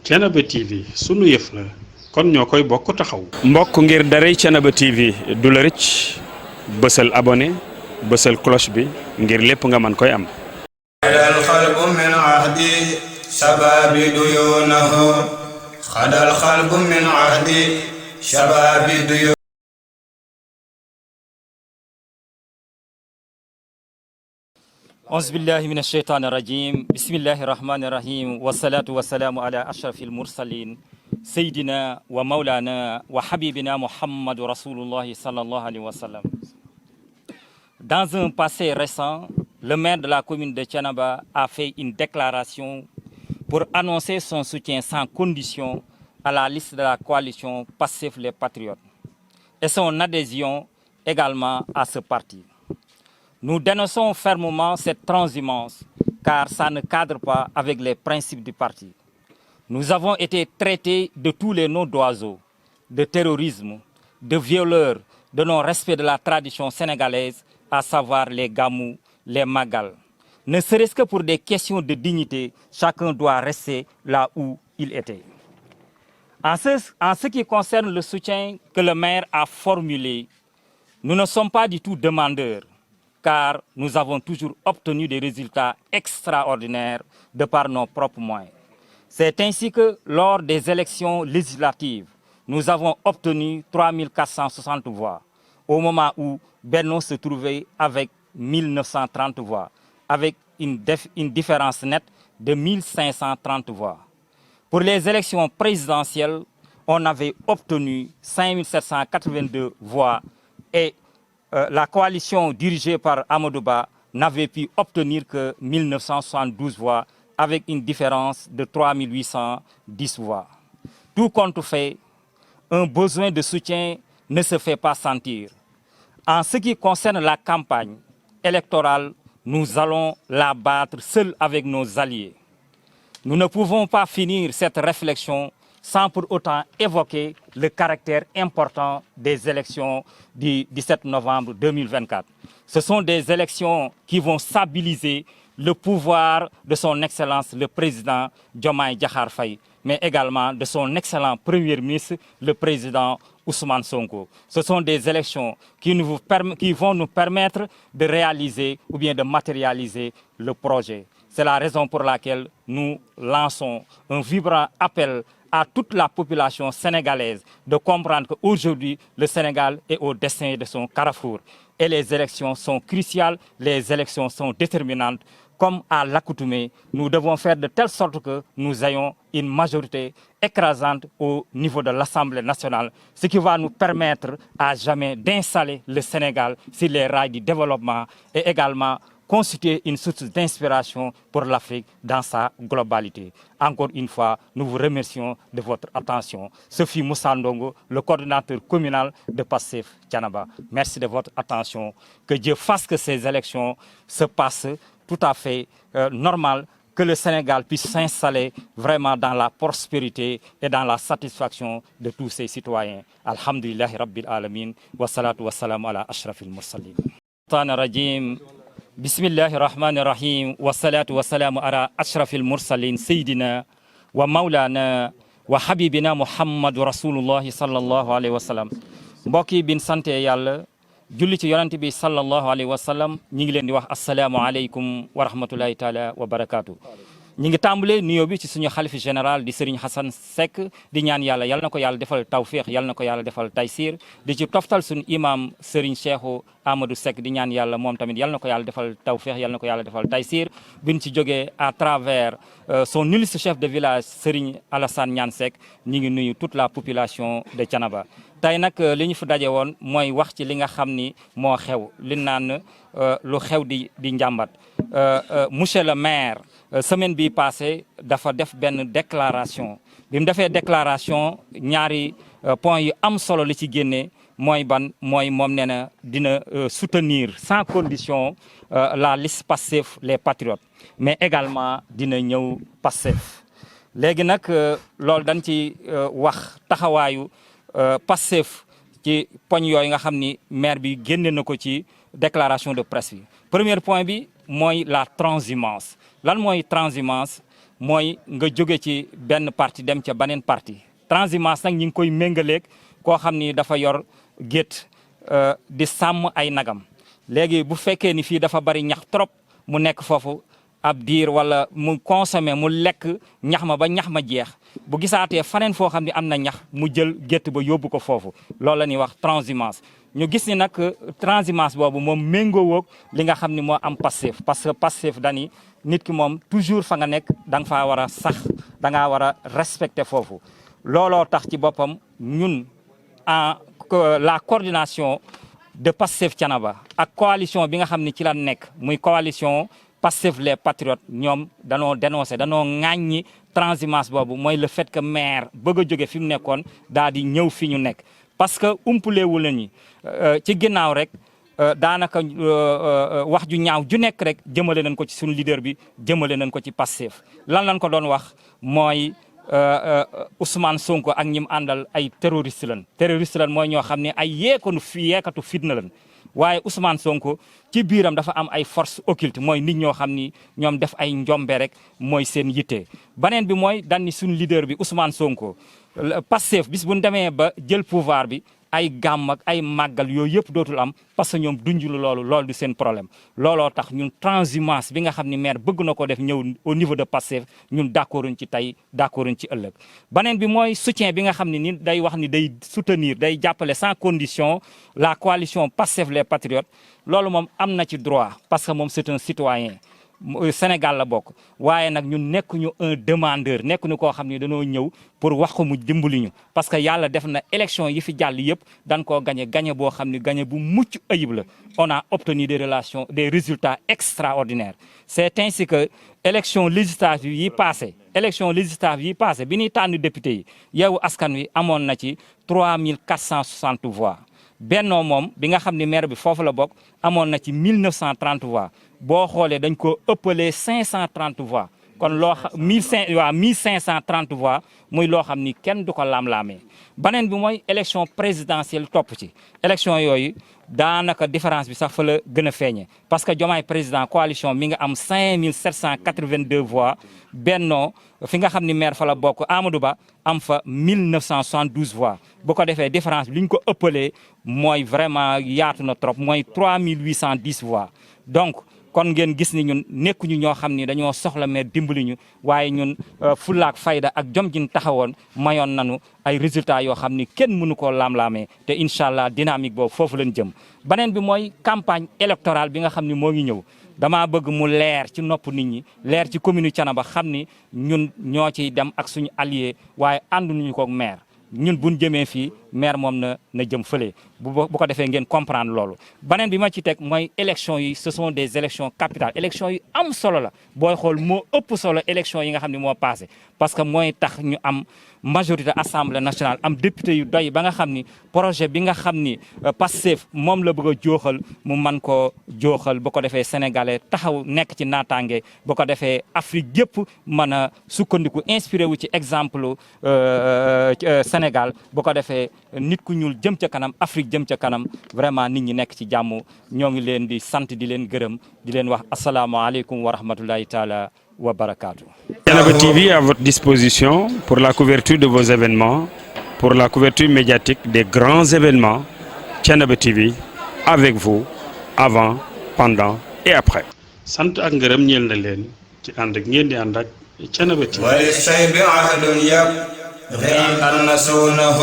Thiénaba TV sunu yëf la kon ñoo koy bokk taxaw. mbokk ngir daray Thiénaba TV du la rëcc bësal abonné bësal cloche bi ngir lépp nga mën koy am. xadal xalbu min ahdi shababi duyunahu xadal xalbu min ahdi shababi duyunahu. أعوذ بالله من الشيطان الرجيم بسم الله الرحمن الرحيم والصلاة والسلام على أشرف المرسلين سيدنا ومولانا وحبيبنا محمد رسول الله صلى الله عليه وسلم. Dans un passé récent, le maire de la commune de Thiénaba a fait une déclaration pour annoncer son soutien sans condition à la liste de la coalition Pastef les Patriotes et son adhésion également à ce parti. Nous dénonçons fermement cette transhumance car ça ne cadre pas avec les principes du parti. Nous avons été traités de tous les noms d'oiseaux, de terrorisme, de violeurs, de non-respect de la tradition sénégalaise, à savoir les gamous, les magal. Ne serait-ce que pour des questions de dignité, chacun doit rester là où il était. En ce qui concerne le soutien que le maire a formulé, nous ne sommes pas du tout demandeurs, car nous avons toujours obtenu des résultats extraordinaires de par nos propres moyens. C'est ainsi que lors des élections législatives, nous avons obtenu 3460 voix, au moment où Benno se trouvait avec 1930 voix, avec une différence nette de 1530 voix. Pour les élections présidentielles, on avait obtenu 5782 voix et la coalition dirigée par Amadou Ba n'avait pu obtenir que 1972 voix avec une différence de 3810 voix. Tout compte fait, un besoin de soutien ne se fait pas sentir. En ce qui concerne la campagne électorale, nous allons la battre seuls avec nos alliés. Nous ne pouvons pas finir cette réflexion sans pour autant évoquer le caractère important des élections du 17 novembre 2024. Ce sont des élections qui vont stabiliser le pouvoir de son Excellence le Président Diomaye Diakhar Faye, mais également de son excellent Premier ministre, le Président Ousmane Sonko. Ce sont des élections qui vont nous permettre de réaliser ou bien de matérialiser le projet. C'est la raison pour laquelle nous lançons un vibrant appel à toute la population sénégalaise de comprendre qu'aujourd'hui, le Sénégal est au destin de son carrefour. Et les élections sont cruciales, les élections sont déterminantes. Comme à l'accoutumée, nous devons faire de telle sorte que nous ayons une majorité écrasante au niveau de l'Assemblée nationale, ce qui va nous permettre à jamais d'installer le Sénégal sur les rails du développement et également constituer une source d'inspiration pour l'Afrique dans sa globalité. Encore une fois, nous vous remercions de votre attention. Sophie Moussa Ndongo, le coordinateur communal de Pastef Thiénaba. Merci de votre attention. Que Dieu fasse que ces élections se passent tout à fait normal, que le Sénégal puisse s'installer vraiment dans la prospérité et dans la satisfaction de tous ses citoyens. Alhamdulillahi Rabbil Alamin, wa salatu wa salam ala ashrafil mursalin. Bismillahi rahmani rahim, wa salatu wa salam ala ashrafil mursalin, Sayyidina wa Maulana wa Habibina Muhammad Rasulullahi sallallahu alayhi wa sallam. Mbokk yi bin sante Yàlla julli ci yonent bi sallallahu alayhi wa sallam ñi ngi leen di wax assalaamu aleykum wa rahmatullahi taala wa barakaatu. ñi ngi tàmbalee nuyoo bi ci suñu xalifi général di Serigne Hassan Seck di ñaan yàlla yal na ko yàlla defal tawfiq yal na ko yàlla defal taysir di ci toftal suñu imam Serigne Cheikhou Amadou Seck di ñaan yàlla moom tamit yal na ko yàlla defal tawfiq yal na ko yàlla defal taysir biñ ci jógee à travers son illustre chef de village Serigne Alassane Niane Seck ñi ngi nuyu toute la population de Thiénaba. tey nag li ñu fi daje woon mooy wax ci li nga xam ni moo xew li naan lu xew di njàmbat monsieur le maire semaine bi passée dafa def benn déclaration bi mu defee déclaration ñaari point yu am solo li ci génne mooy ban mooy moom nee na dina soutenir sans condition la liste Pastef les Patriotes mais également dina ñëw Pastef léegi nag loolu dañ ci wax taxawaayu Pastef ci poñ yooyu nga xam ni maire bi génne na ko ci déclaration de presse bi. Premier point bi mooy la transhumance lan mooy transhumance mooy nga jóge ci benn parti dem ca beneen parti transhumance nag ñi ngi koy méngaleeg koo xam ni dafa yor gétt di sàmm ay nagam léegi bu fekkee ni fii dafa bari ñax trop mu nekk foofu ab diir wala mu consommé mu lekk ñax ma ba ñax ma jeex bu gisaatee faneen foo xam ne am na ñax mu jël gétt ba yóbbu ko foofu loolu la ñuy wax transhumance ñu gis ni nag transhumance boobu moom méngoowoog li nga xam ni moo am Pastef parce que Pastef dani nit ki moom toujours fa nga nekk da nga faa war a sax da ngaa war a respecter foofu looloo tax ci boppam ñun en la coordination de Pastef Thiénaba ak coalition bi nga xam ne ci la nekk muy coalition Pastef les patriotes ñoom danoo dénoncé danoo ŋàññi transhumance boobu mooy le fait que maire bëgg a jóge fi mu nekkoon daal di ñëw fi ñu nekk parce que umpaleewu la ñi ci ginnaaw rek daanaka wax ju ñaaw ju nekk rek jëmale nañ ko ci suñu leader bi jëmale nañ ko ci Pastef lan lañ ko doon wax mooy Ousmane Sonko ak ñi mu àndal ay terroriste lan mooy ñoo xam ne ay yeekatu fitna lan waaye Ousmane Sonko ci biiram dafa am ay force occulte mooy nit ñoo xam ni ñoom def ay njombe rek mooy seen yitte. baneen bi mooy dan ni suñu leader bi Ousmane Sonko Pastef bis bu ñu demee ba jël pouvoir bi ay gàmm ak ay màggal yooyu yëpp dootul am parce que ñoom dunjulu loolu du seen problème looloo tax ñun transhumance bi nga xam ni maire bëgg na ko def ñëw au niveau de Pastef ñun d'accorduñ ci tey d'accorduñ ci ëllëg. beneen bi mooy soutien bi nga xam ne ni day wax ni day soutenir day jàppale sans condition la coalition Pastef les patriotes loolu moom am na ci droit parce que moom c'est un citoyen Sénégal la bokk waaye nag ñun nekkuñu un demandeur nekkuñu koo xam ne dañoo ñëw pour wax ko mu dimbali ñu parce que yàlla def na élection yi fi jàll yëpp dañ koo gagné boo xam ne gagné bu mucc ayib la on a obtenu des résultats extraordinaires c'est ainsi que élection législative yi passé bi ñuy tànn député yi Yewwi Askan Wi amoon na ci 3460 voix Benno moom bi nga xam ne maire bi foofu la bokk amoon na ci 1930 voix boo xoolee dañ ko ëppalee 530 voix kon loo xam 1530 voix muy loo xam ni kenn du ko laam-laamee. beneen bi mooy élection présidentielle topp ci élection yooyu daanaka différence bi sax fa la gën a feeñee parce que Diomaye président coalition mi nga am 5782 voix Benno fi nga xam ni maire fa la bokk Amadou Ba am fa 1972 voix bu ko defee différence bi li ñu ko ëppalee mooy vraiment yaatu na trop mooy 3810 voix donc kon ngeen gis ni ñun nekkuñu ñoo xam ni dañoo soxla maire dimbali ñu waaye ñun fulaak fayda ak jom jin taxawoon mayoon nañu ay résultats yoo xam ni kenn mënu koo laam-laamee te incha allah dynamique boobu foofu lañ jëm. beneen bi mooy campagne électorale bi nga xam ni moo ngi ñëw damaa bëgg mu leer ci nopp nit ñi leer ci commune Thiénaba xam ni ñun ñoo ciy dem ak suñu allié waaye ànduñu ko ak maire. ñun buñ jëmee fii maire moom na jëm fële bu ko defee ngeen comprendre loolu beneen bi ma ci teg mooy élections yi ce sont des élections capitales élections yi am solo la booy xool moo ëpp solo élections yi nga xam ne moo passé parce que mooy tax ñu am majorité assemblée nationale am député yu doy ba nga xam ni projet bi nga xam ni Pastef moom la bëgg a jooxal mu man koo jooxal bu ko defee sénégalais taxaw nekk ci naataange bu ko defee Afrique yëpp mën a sukkandiku inspiré wu ci exemple Sénégal bu ko defee nit ku ñuul jëm ca kanam Afrique jëm ca kanam vraiment nit ñi nekk ci jàmm ñoo ngi leen di sant di leen gërëm di leen wax asalaamaaleykum wa rahmatullahi taala wa barakaatu. Thiénaba TV à votre disposition pour la couverture de vos événements, pour la couverture médiatique des grands événements. Thiénaba TV avec vous avant, pendant et après. sant ak ngërëm ñeel na leen ci ànd ak ngeen di ànd ak Thiénaba TV. وللشيب عهد يبغي أن نسونه